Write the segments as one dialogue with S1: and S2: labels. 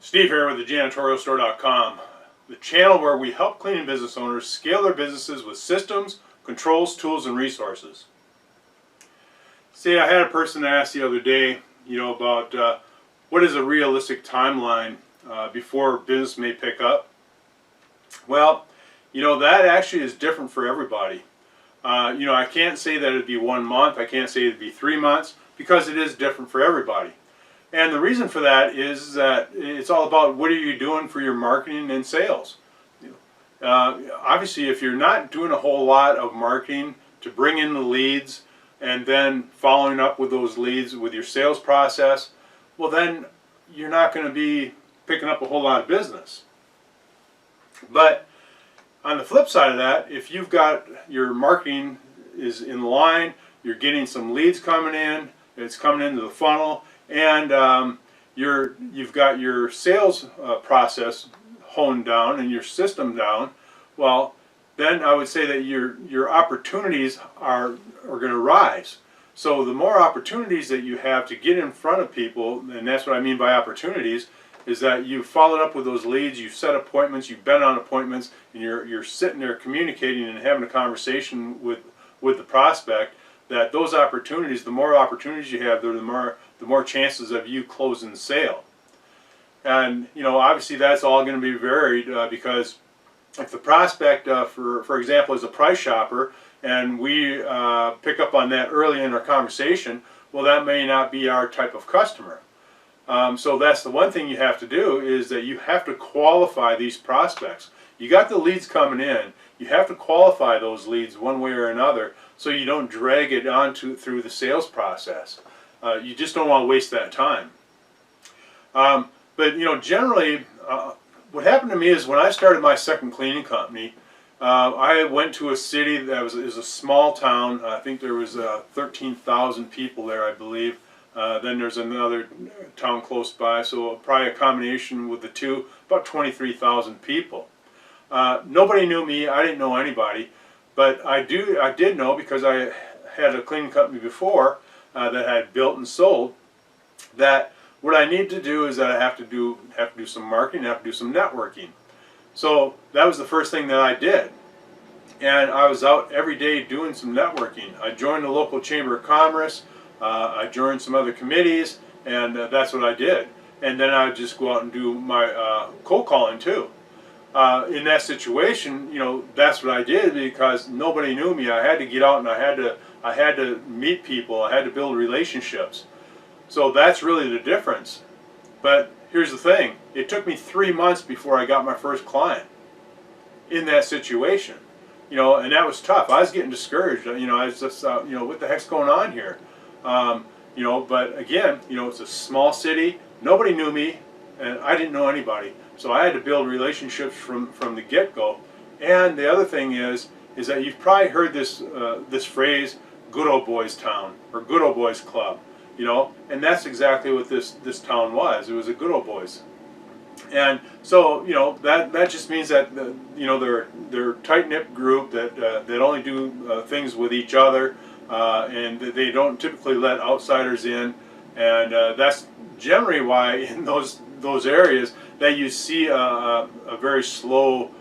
S1: Steve here with the 𝗏𝗓𝗠𝗠𝗓, the channel where we help cleaning business owners scale their businesses with systems, controls, tools, and resources. See, I had a person ask the other day, about what is a realistic timeline before business may pick up. Well, that actually is different for everybody. I can't say that it'd be 1 month, I can't say it'd be 3 months, because it is different for everybody. And the reason for that is that it's all about what are you doing for your marketing and sales. Obviously, if you're not doing a whole lot of marketing to bring in the leads and then following up with those leads with your sales process, well then you're not going to be picking up a whole lot of business. But on the flip side of that, if you've got your marketing is in line, you're getting some leads coming in, it's coming into the funnel, and you've got your sales process honed down and your system down, well, then I would say that your opportunities are going to rise. So the more opportunities that you have to get in front of people, and that's what I mean by opportunities, is that you've followed up with those leads, you've set appointments, you've been on appointments, and you're sitting there communicating and having a conversation with the prospect, that those opportunities, the more opportunities you have, the more chances of you closing the sale. And obviously that's all going to be varied because if the prospect, for example, is a price shopper, and we pick up on that early in our conversation, well, that may not be our type of customer. So that's the one thing you have to do, is that you have to qualify these prospects. You got the leads coming in, you have to qualify those leads one way or another so you don't drag it on through the sales process. You just don't want to waste that time. But generally, what happened to me is when I started my second cleaning company, I went to a city that was a small town. I think there was 13,000 people there, I believe. Then there's another town close by, so probably a combination with the two, about 23,000 people. Nobody knew me, I didn't know anybody, but I did know, because I had a cleaning company before that I had built and sold, that what I need to do is that I have to do some marketing, I have to do some networking. So that was the first thing that I did. And I was out every day doing some networking. I joined the local Chamber of Commerce, I joined some other committees, and that's what I did. And then I would just go out and do my cold calling too. In that situation, that's what I did, because nobody knew me. I had to get out and I had to meet people. I had to build relationships. So that's really the difference. But here's the thing: it took me 3 months before I got my first client in that situation. And that was tough. I was getting discouraged. I was just, what the heck's going on here? But again, it's a small city. Nobody knew me, and I didn't know anybody. So I had to build relationships from the get-go. And the other thing is that you've probably heard this phrase, "good old boys town" or "good old boys club," and that's exactly what this town was. It was a good old boys. And so that just means that they're a tight-knit group that only do things with each other, and they don't typically let outsiders in. And that's generally why in those areas that you see a very slow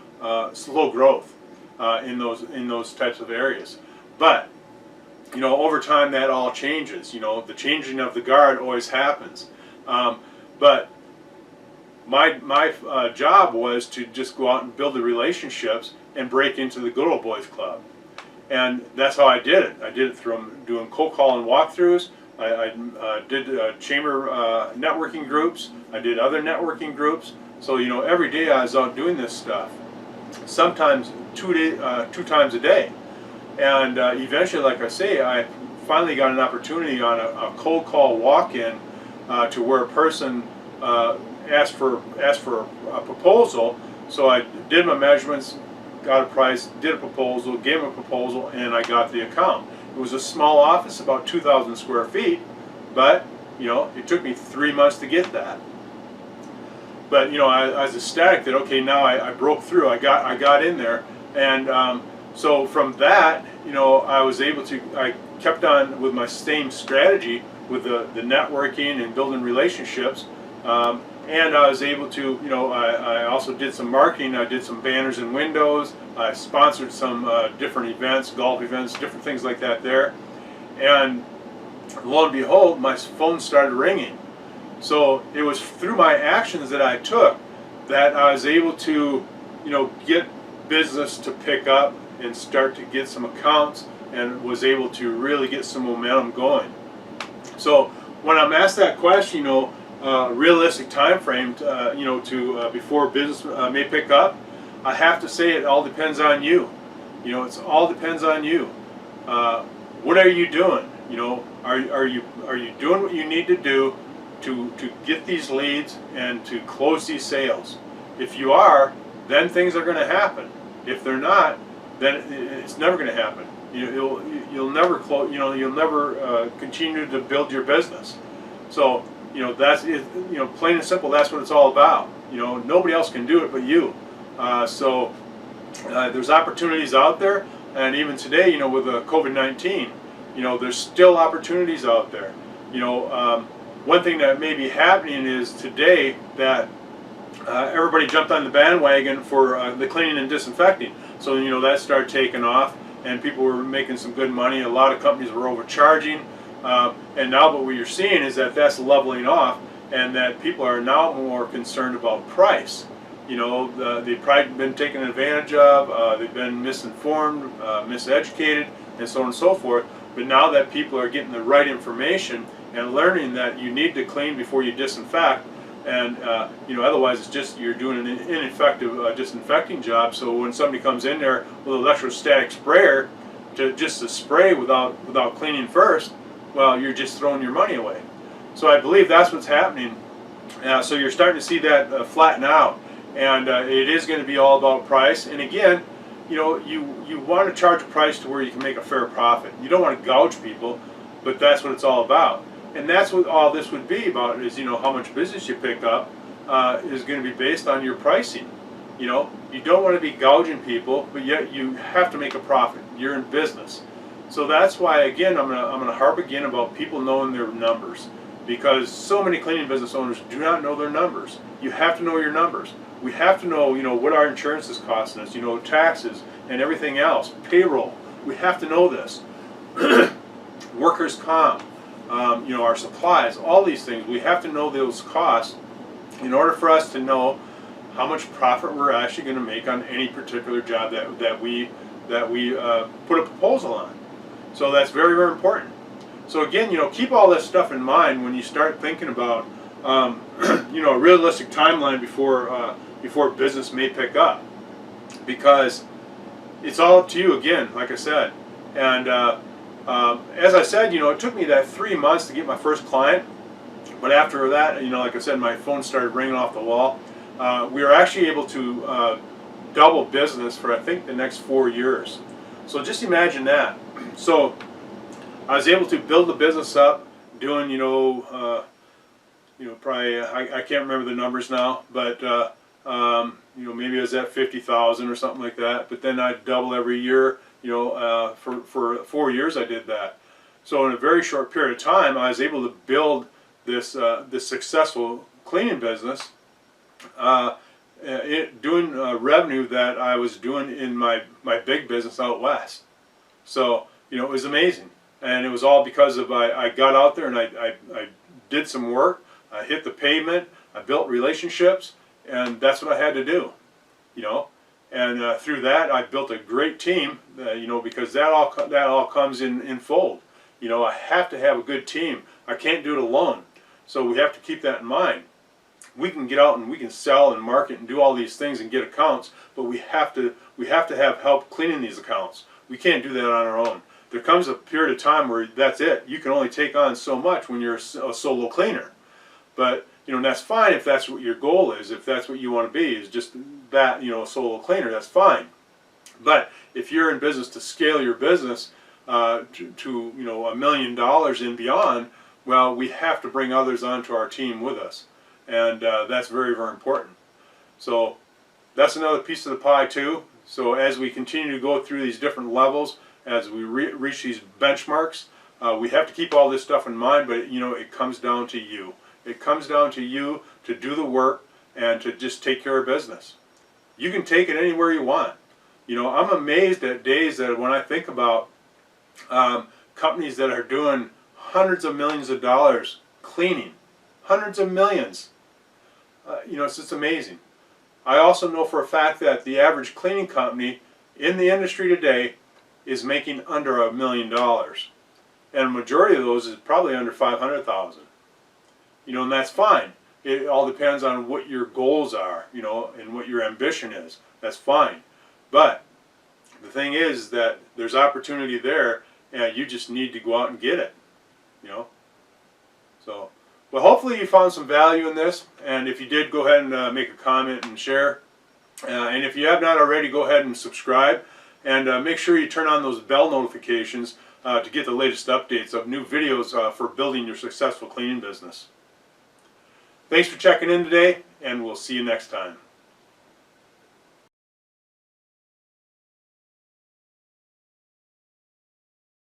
S1: growth in those types of areas. But over time that all changes. The changing of the guard always happens. But my job was to just go out and build the relationships and break into the good old boys club. And that's how I did it. I did it through doing cold call and walkthroughs. I did chamber networking groups. I did other networking groups. So every day I was out doing this stuff. Sometimes two times a day. And eventually, like I say, I finally got an opportunity on a cold call walk-in to where a person asked for a proposal. So I did my measurements, got a price, did a proposal, gave him a proposal, and I got the account. It was a small office, about 2,000 square feet, but it took me 3 months to get that. But I was ecstatic that, okay, now I broke through. I got in there, and so from that, I was able to. I kept on with my same strategy with the networking and building relationships, And I was able to, I also did some marketing. I did some banners and windows. I sponsored some different events, golf events, different things like that there. And lo and behold, my phone started ringing. So it was through my actions that I took that I was able to, get business to pick up and start to get some accounts, and was able to really get some momentum going. So when I'm asked that question, realistic time frame, to before business may pick up, I have to say it all depends on you. It's all depends on you. What are you doing? Are you doing what you need to do to get these leads and to close these sales? If you are, then things are going to happen. If they're not, then it's never going to happen. You'll never close. You'll never continue to build your business. So that's it. Plain and simple. That's what it's all about. Nobody else can do it but you. So there's opportunities out there, and even today, with COVID-19, there's still opportunities out there. One thing that may be happening is today that everybody jumped on the bandwagon for the cleaning and disinfecting. So that started taking off, and people were making some good money. A lot of companies were overcharging, and now what you're seeing is that that's leveling off, and that people are now more concerned about price. They've probably been taken advantage of, they've been misinformed, miseducated, and so on and so forth. But now that people are getting the right information and learning that you need to clean before you disinfect, and otherwise it's just you're doing an ineffective disinfecting job. So when somebody comes in there with an electrostatic sprayer to spray without cleaning first, well, you're just throwing your money away. So I believe that's what's happening. So you're starting to see that flatten out, and it is going to be all about price. And again, you want to charge a price to where you can make a fair profit. You don't want to gouge people, but that's what it's all about. And that's what all this would be about, is how much business you pick up is going to be based on your pricing. You don't want to be gouging people, but yet you have to make a profit. You're in business. So that's why, again, I'm gonna harp again about people knowing their numbers, because so many cleaning business owners do not know their numbers. You have to know your numbers. We have to know, what our insurance is costing us, taxes and everything else, payroll. We have to know this. Workers' comp, our supplies, all these things. We have to know those costs in order for us to know how much profit we're actually going to make on any particular job that we put a proposal on. So that's very, very important. So again, keep all this stuff in mind when you start thinking about, a realistic timeline before business may pick up, because it's all up to you again, like I said. And as I said, it took me that 3 months to get my first client, but after that, like I said, my phone started ringing off the wall. We were actually able to double business for, I think, the next 4 years. So just imagine that. So I was able to build the business up, doing, probably, I can't remember the numbers now, but maybe it was at 50,000 or something like that. But then I'd double every year. For 4 years I did that. So in a very short period of time, I was able to build this successful cleaning business, doing revenue that I was doing in my big business out west. So it was amazing, and it was all because of I got out there and I did some work. I hit the pavement. I built relationships, and that's what I had to do. And through that, I built a great team. Because that all comes in fold. I have to have a good team. I can't do it alone. So we have to keep that in mind. We can get out and we can sell and market and do all these things and get accounts, but we have to have help cleaning these accounts. We can't do that on our own. There comes a period of time where that's it. You can only take on so much when you're a solo cleaner. But that's fine if that's what your goal is. If that's what you want to be, is just that, a solo cleaner, that's fine. But if you're in business to scale your business to $1 million and beyond, well, we have to bring others onto our team with us, and that's very, very important. So that's another piece of the pie too. So as we continue to go through these different levels, as we reach these benchmarks, we have to keep all this stuff in mind. But it comes down to you. It comes down to you to do the work and to just take care of business. You can take it anywhere you want. You know, I'm amazed at days that when I think about companies that are doing hundreds of millions of dollars cleaning, hundreds of millions. You know, it's just amazing. I also know for a fact that the average cleaning company in the industry today is making under $1 million. And a majority of those is probably under 500,000. You know, and that's fine. It all depends on what your goals are, you know, and what your ambition is. That's fine. But the thing is that there's opportunity there, and you just need to go out and get it, you know. So, well, hopefully you found some value in this, and if you did, go ahead and make a comment and share. And if you have not already, go ahead and subscribe, and make sure you turn on those bell notifications to get the latest updates of new videos for building your successful cleaning business. Thanks for checking in today, and we'll see you next time.